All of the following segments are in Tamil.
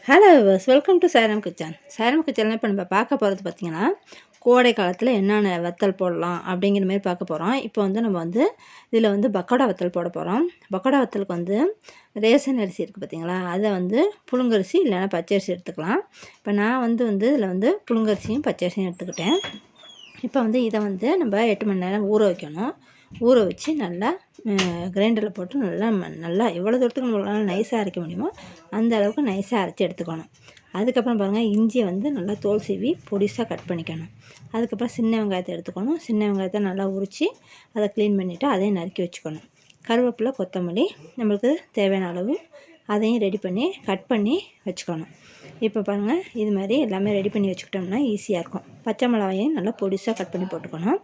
ஹலோ விவர்ஸ், வெல்கம் டு சாரம் கிச்சன். சாரம் கிச்சனில் இப்போ நம்ம பார்க்க போகிறது பார்த்திங்கன்னா, கோடை காலத்தில் என்னென்ன வத்தல் போடலாம் அப்படிங்கிற மாதிரி பார்க்க போகிறோம். இப்போ நம்ம இதில் பக்கோடா வத்தல் போட போகிறோம். பக்கோடா வத்தலுக்கு ரேஷன் அரிசி இருக்குது பார்த்திங்களா, அதை புழுங்கரிசி இல்லைன்னா பச்சரிசி எடுத்துக்கலாம். இப்போ நான் இதில் புழுங்கரிசியும் பச்சரிசியும் எடுத்துக்கிட்டேன். இப்போ இதை நம்ம 8 மணி நேரம் ஊற வைக்கணும். ஊற வச்சு நல்லா கிரைண்டரில் போட்டு நல்லா எவ்வளோ தூரத்துக்கு நம்மளால் நைஸாக அரைக்க முடியுமோ அந்த அளவுக்கு நைஸாக அரைச்சி எடுத்துக்கணும். அதுக்கப்புறம் பாருங்கள், இஞ்சியை நல்லா தோல் சீவி பொடிசாக கட் பண்ணிக்கணும். அதுக்கப்புறம் சின்ன வெங்காயத்தை எடுத்துக்கணும். சின்ன வெங்காயத்தை நல்லா உரித்து அதை க்ளீன் பண்ணிவிட்டு அதையும் நறுக்கி வச்சுக்கணும். கருவேப்பிலை, கொத்தமல்லி நம்மளுக்கு தேவையான அளவு அதையும் ரெடி பண்ணி கட் பண்ணி வச்சுக்கணும். இப்போ பாருங்கள், இது மாதிரி எல்லாமே ரெடி பண்ணி வச்சுக்கிட்டோம்னா ஈஸியாக இருக்கும். பச்சை மிளகாயையும் நல்லா பொடிசாக கட் பண்ணி போட்டுக்கணும்.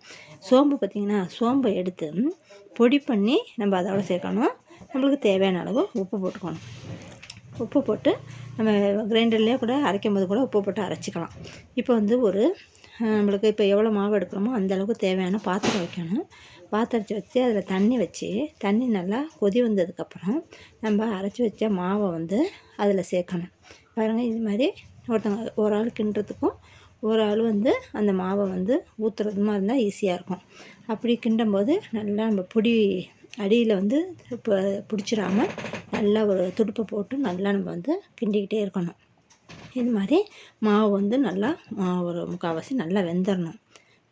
சோம்பு பார்த்திங்கன்னா, சோம்பை எடுத்து பொடி பண்ணி நம்ம அதோட சேர்க்கணும். நம்மளுக்கு தேவையான அளவு உப்பு போட்டுக்கணும். உப்பு போட்டு நம்ம கிரைண்டர்லேயே கூட அரைக்கும் போது கூட உப்பு போட்டு அரைச்சிக்கலாம். இப்போ ஒரு நம்மளுக்கு இப்போ எவ்வளோ மாவு எடுக்கிறோமோ அந்தளவுக்கு தேவையான பாத்திரம் வைக்கணும். பாத்திரத்தை வச்சு அதில் தண்ணி வச்சு தண்ணி நல்லா கொதி வந்ததுக்கப்புறம் நம்ம அரைச்சி வச்ச மாவை அதில் சேர்க்கணும். பாருங்கள், இது மாதிரி ஒரு ஆள் கிண்டுறதுக்கும் ஒரு ஆள் அந்த மாவை ஊற்றுறதுமா இருந்தால் ஈஸியாக இருக்கும். அப்படி கிண்டும்போது நல்லா நம்ம அடியில் இப்போ பிடிச்சிடாமல் நல்லா ஒரு துடுப்பை போட்டு நல்லா நம்ம கிண்டிக்கிட்டே இருக்கணும். இது மாதிரி மாவு நல்லா ஒரு முக்கால்வாசி நல்லா வெந்துடணும்.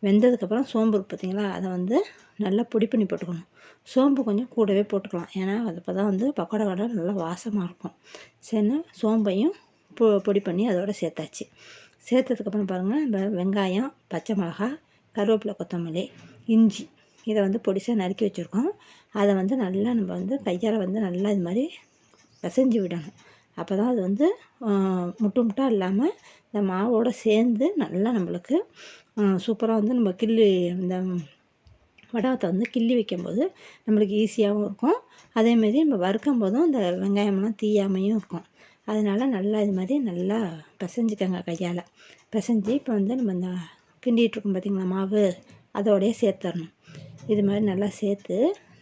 வெந்ததுக்கப்புறம் சோம்பு பார்த்திங்களா, அதை நல்லா பொடி பண்ணி போட்டுக்கணும். சோம்பு கொஞ்சம் கூடவே போட்டுக்கலாம், ஏன்னா அது அப்போ தான் பக்கோடா வடை நல்லா வாசமாக இருக்கும். சரிண்ணா, சோம்பையும் பொடி பண்ணி அதோட சேர்த்தாச்சு. சேர்த்ததுக்கப்புறம் பாருங்கள், நம்ம வெங்காயம், பச்சை மிளகாய், கருவேப்பிலை, கொத்தமல்லி, இஞ்சி இதை பொடிசாக நறுக்கி வச்சுருக்கோம். அதை நல்லா நம்ம கையால் நல்லா இது மாதிரி பிசைஞ்சு விடணும். அப்போ தான் அது முட்டு முட்டாக இல்லாமல் இந்த மாவோடு சேர்ந்து நல்லா நம்மளுக்கு சூப்பராக நம்ம இந்த வடகத்தை கிள்ளி வைக்கும்போது நம்மளுக்கு ஈஸியாகவும் இருக்கும். அதேமாரி நம்ம வறுக்கும் போதும் இந்த வெங்காயம்லாம் தீயாமையும் இருக்கும். அதனால் நல்லா இது மாதிரி நல்லா பிசைஞ்சிக்கங்க கையால். பிசைஞ்சு இப்போ நம்ம இந்த கிண்டிகிட்ருக்கோம் பார்த்திங்களா மாவு, அதோடையே சேர்த்துடணும். இது மாதிரி நல்லா சேர்த்து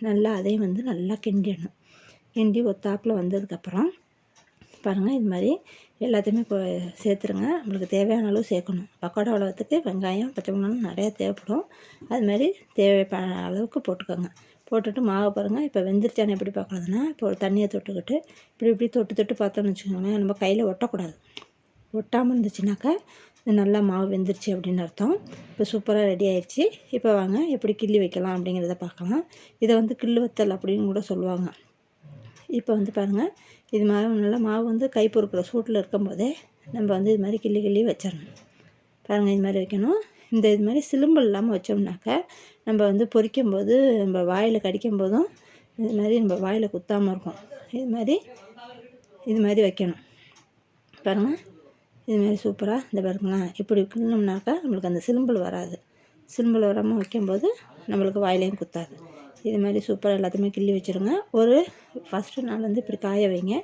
நல்லா அதையும் நல்லா கிண்டிடணும். கிண்டி ஒத்தாப்பில் வந்ததுக்கப்புறம் பாருங்கள், இது மாதிரி எல்லாத்தையுமே சேர்த்துருங்க. நம்மளுக்கு தேவையான அளவு சேர்க்கணும். பக்கோடா வடகத்துக்கு வெங்காயம், பச்சை மிளகாய் நிறையா தேவைப்படும். அது மாதிரி தேவையான அளவுக்கு போட்டுக்கோங்க. போட்டுட்டு மாவை பாருங்கள், இப்போ வெந்துருச்சானு எப்படி பார்க்குறதுனா, இப்போ ஒரு தண்ணியை தொட்டுக்கிட்டு இப்படி தொட்டு பார்த்தோன்னு வச்சுக்கோங்களேன், நம்ம கையில் ஒட்டக்கூடாது. ஒட்டாமல் இருந்துச்சுனாக்கா நல்லா மாவு வெந்துருச்சு அப்படின்னு அர்த்தம். இப்போ சூப்பராக ரெடி ஆயிடுச்சு. இப்போ வாங்க எப்படி கிள்ளி வைக்கலாம் அப்படிங்கிறத பார்க்கலாம். இதை கிள்ளு வத்தல் அப்படின்னு கூட சொல்லுவாங்க. இப்போ பாருங்கள், இது மாதிரி நல்லா மாவு கை பொறுக்கிற சூட்டில் இருக்கும் போதே நம்ம இது மாதிரி கிள்ளி வச்சிடணும். பாருங்கள், இது மாதிரி வைக்கணும். இது மாதிரி சிலும்பல் இல்லாமல் வச்சோம்னாக்கா நம்ம பொரிக்கும்போது நம்ம வாயில் கடிக்கும் போதும் இது மாதிரி நம்ம வாயில் குத்தாமல் இருக்கும். இது மாதிரி வைக்கணும். பாருங்கள், இது மாதிரி சூப்பராக இந்த பாருங்களேன், இப்படி கிள்ளணும்னாக்கா நம்மளுக்கு அந்த சிலும்பல் வராது. சிலும்பல் வராமல் வைக்கும்போது நம்மளுக்கு வாயிலையும் குத்தாது. இது மாதிரி சூப்பராக எல்லாத்தையுமே கிள்ளி வச்சுருங்க. ஃபஸ்ட்டு நாள் இப்படி காய வைங்க.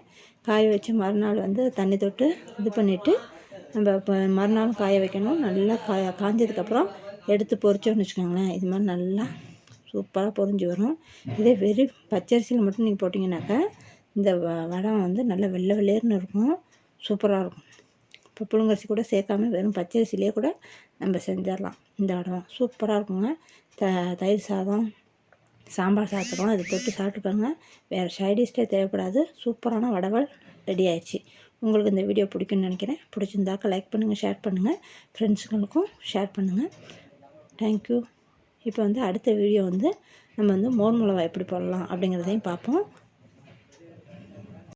காய வச்சு மறுநாள் தண்ணி தொட்டு இது பண்ணிவிட்டு நம்ம இப்போ மறுநாளும் காய வைக்கணும். நல்லா காஞ்சதுக்கப்புறம் எடுத்து பொரிச்சோன்னு வச்சுக்கோங்களேன், இது மாதிரி நல்லா சூப்பராக பொரிஞ்சு வரும். இதே வெறும் பச்சரிசியில் மட்டும் நீங்கள் போட்டிங்கனாக்கா இந்த வடை நல்லா வெள்ளை வெள்ளையர்னு இருக்கும், சூப்பராக இருக்கும். இப்போ புழுங்கரிசி கூட சேர்க்காம வெறும் பச்சரிசிலே கூட நம்ம செஞ்சிடலாம். இந்த வடை சூப்பராக இருக்குங்க. தயிர் சாதம், சாம்பார் சாதத்துக்கெல்லாம் இது தொட்டு சாப்பிட்டு பாருங்கள், வேறு சைடிஷ்டே தேவைப்படாது. சூப்பரான வடவல் ரெடி ஆயிடுச்சு. உங்களுக்கு இந்த வீடியோ பிடிக்குன்னு நினைக்கிறேன். பிடிச்சிருந்தாக்க லைக் பண்ணுங்கள், ஷேர் பண்ணுங்கள், ஃப்ரெண்ட்ஸுங்களுக்கும் ஷேர் பண்ணுங்கள். தேங்க்யூ. இப்போ அடுத்த வீடியோ நம்ம மோர் மிளகாய் எப்படி போடலாம் அப்படிங்கிறதையும் பார்ப்போம்.